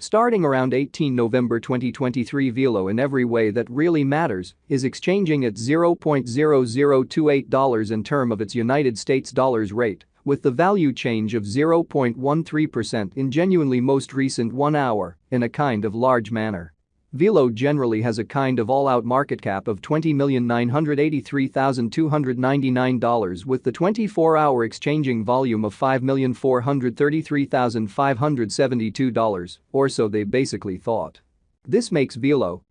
Starting around 18 November 2023, Velo, in every way that really matters, is exchanging at $0.0028 in term of its United States dollars rate, with the value change of 0.13% in genuinely most recent 1 hour, in a kind of large manner. Velo generally has a kind of all-out market cap of $20,983,299 with the 24-hour exchanging volume of $5,433,572, or so they basically thought. This makes Velo,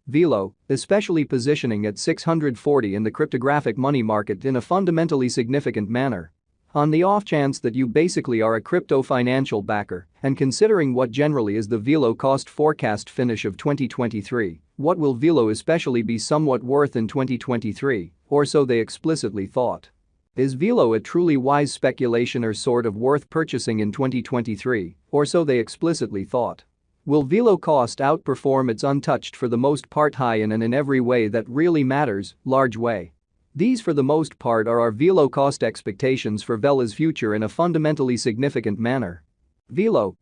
especially positioning at 640 in the cryptographic money market in a fundamentally significant manner. On the off chance that you basically are a crypto financial backer, and considering what generally is the Velo cost forecast finish of 2023, what will Velo especially be somewhat worth in 2023, or so they explicitly thought. Is Velo a truly wise speculation or sort of worth purchasing in 2023, or so they explicitly thought? Will Velo cost outperform its untouched for the most part high in and in every way that really matters, large way? These for the most part are our Velo cost expectations for Velo's future in a fundamentally significant manner. Velo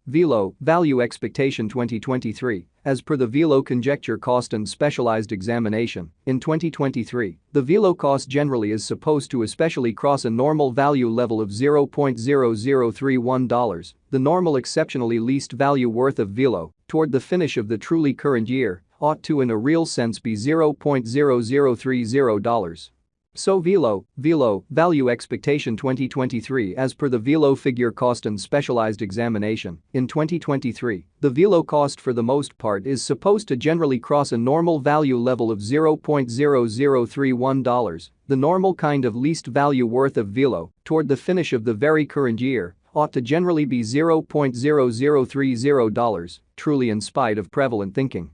value expectation 2023, as per the Velo conjecture cost and specialized examination, in 2023, the Velo cost generally is supposed to especially cross a normal value level of $0.0031, the normal exceptionally least value worth of Velo, toward the finish of the truly current year, ought to in a real sense be $0.0030. So Velo value expectation 2023 as per the Velo figure cost and specialized examination, in 2023, the Velo cost for the most part is supposed to generally cross a normal value level of $0.0031, the normal kind of least value worth of Velo, toward the finish of the very current year, ought to generally be $0.0030, truly in spite of prevalent thinking.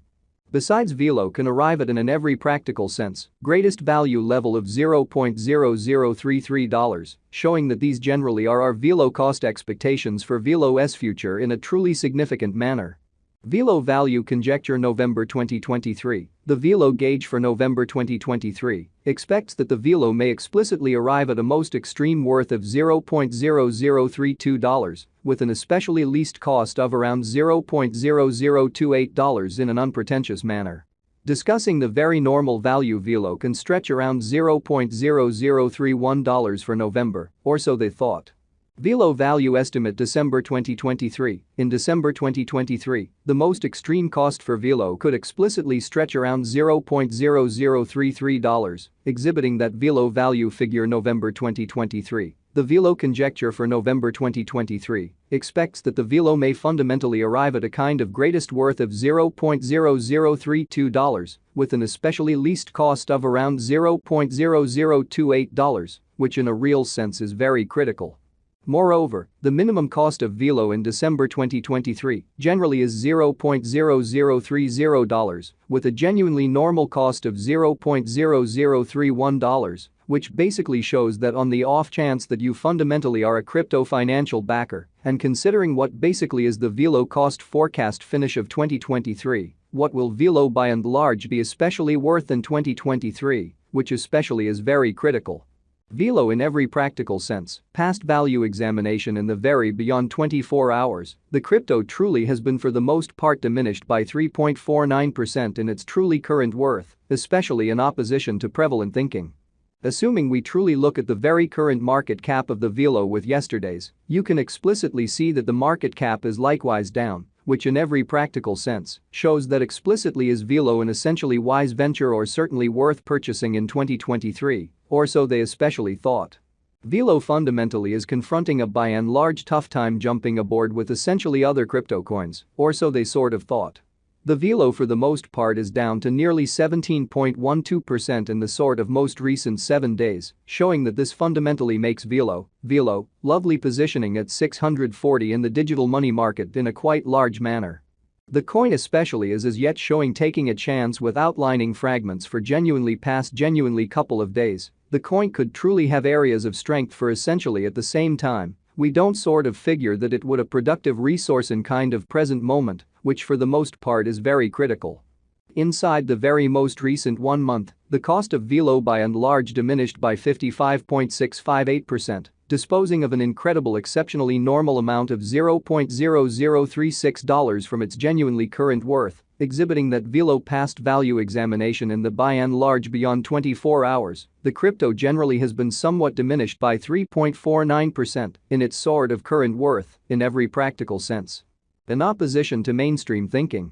Besides, Velo can arrive at an in every practical sense greatest value level of $0.0033, showing that these generally are our Velo cost expectations for Velo's future in a truly significant manner. Velo value conjecture November 2023, the Velo gauge for November 2023 expects that the Velo may explicitly arrive at a most extreme worth of $0.0032, with an especially least cost of around $0.0028 in an unpretentious manner. Discussing the very normal value, Velo can stretch around $0.0031 for November, or so they thought. Velo value estimate December 2023, in December 2023, the most extreme cost for Velo could explicitly stretch around $0.0033, exhibiting that Velo value figure November 2023. The Velo conjecture for November 2023 expects that the Velo may fundamentally arrive at a kind of greatest worth of $0.0032, with an especially least cost of around $0.0028, which in a real sense is very critical. Moreover, the minimum cost of Velo in December 2023 generally is $0.0030, with a genuinely normal cost of $0.0031, which basically shows that on the off chance that you fundamentally are a crypto financial backer, and considering what basically is the Velo cost forecast finish of 2023, what will Velo by and large be especially worth in 2023, which especially is very critical. Velo in every practical sense, past value examination in the very beyond 24 hours, the crypto truly has been for the most part diminished by 3.49% in its truly current worth, especially in opposition to prevalent thinking. Assuming we truly look at the very current market cap of the Velo with yesterday's, you can explicitly see that the market cap is likewise down, which in every practical sense shows that explicitly is Velo an essentially wise venture or certainly worth purchasing in 2023, or so they especially thought. Velo fundamentally is confronting a by and large tough time jumping aboard with essentially other crypto coins, or so they sort of thought. The Velo for the most part is down to nearly 17.12% in the sort of most recent 7 days, showing that this fundamentally makes Velo lovely positioning at 640 in the digital money market in a quite large manner. The coin especially is as yet showing taking a chance with outlining fragments for genuinely couple of days. The coin could truly have areas of strength for essentially at the same time. We don't sort of figure that it would a productive resource in kind of present moment, which for the most part is very critical. Inside the very most recent 1 month, the cost of Velo by and large diminished by 55.658%, disposing of an incredible exceptionally normal amount of $0.0036 from its genuinely current worth, exhibiting that Velo past value examination in the by and large beyond 24 hours, the crypto generally has been somewhat diminished by 3.49% in its sort of current worth in every practical sense. In opposition to mainstream thinking,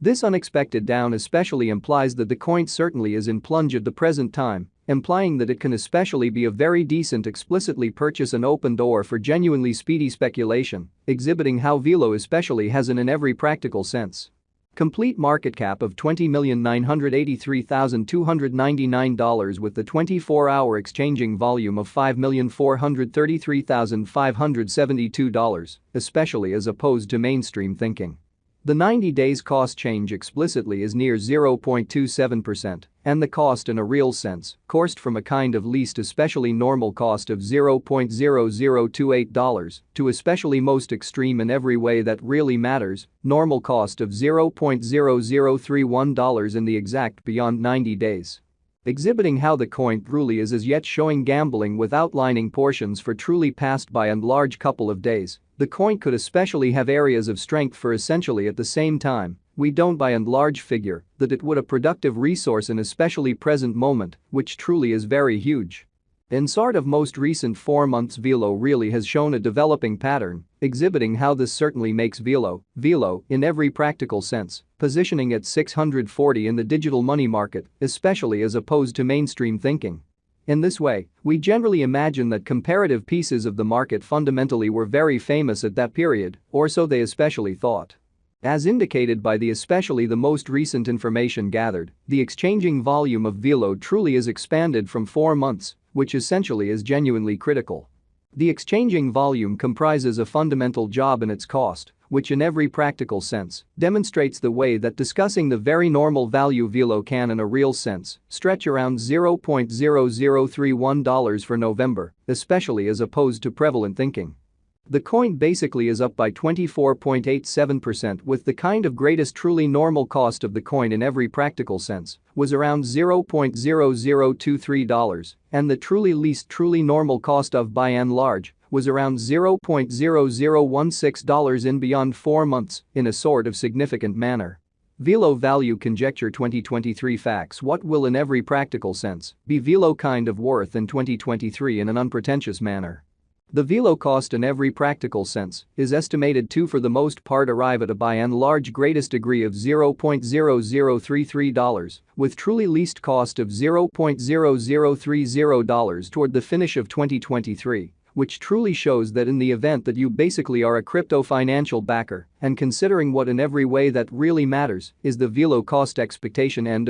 this unexpected down especially implies that the coin certainly is in plunge at the present time, implying that it can especially be a very decent explicitly purchase an open door for genuinely speedy speculation, exhibiting how Velo especially has in every practical sense. Complete market cap of $20,983,299 with the 24-hour exchanging volume of $5,433,572, especially as opposed to mainstream thinking. The 90 days cost change explicitly is near 0.27%, and the cost in a real sense, coursed from a kind of least especially normal cost of $0.0028 to especially most extreme in every way that really matters, normal cost of $0.0031 in the exact beyond 90 days. Exhibiting how the coin truly is as yet showing gambling with outlining portions for truly past by and large couple of days, the coin could especially have areas of strength for essentially at the same time, we don't by and large figure that it would a productive resource in especially present moment, which truly is very huge. In sort of most recent 4 months Velo really has shown a developing pattern, exhibiting how this certainly makes Velo in every practical sense, positioning at 640 in the digital money market, especially as opposed to mainstream thinking. In this way, we generally imagine that comparative pieces of the market fundamentally were very famous at that period, or so they especially thought. As indicated by the especially the most recent information gathered, the exchanging volume of Velo truly is expanded from 4 months, which essentially is genuinely critical. The exchanging volume comprises a fundamental job in its cost, which in every practical sense demonstrates the way that discussing the very normal value Velo can in a real sense stretch around $0.0031 for November, especially as opposed to prevalent thinking. The coin basically is up by 24.87% with the kind of greatest truly normal cost of the coin in every practical sense was around $0.0023 and the truly least truly normal cost of by and large was around $0.0016 in beyond 4 months in a sort of significant manner. Velo value conjecture 2023 facts. What will in every practical sense be Velo kind of worth in 2023 in an unpretentious manner? The Velo cost in every practical sense is estimated to for the most part arrive at a by and large greatest degree of $0.0033 with truly least cost of $0.0030 toward the finish of 2023, which truly shows that in the event that you basically are a crypto financial backer and considering what in every way that really matters is the Velo cost expectation end of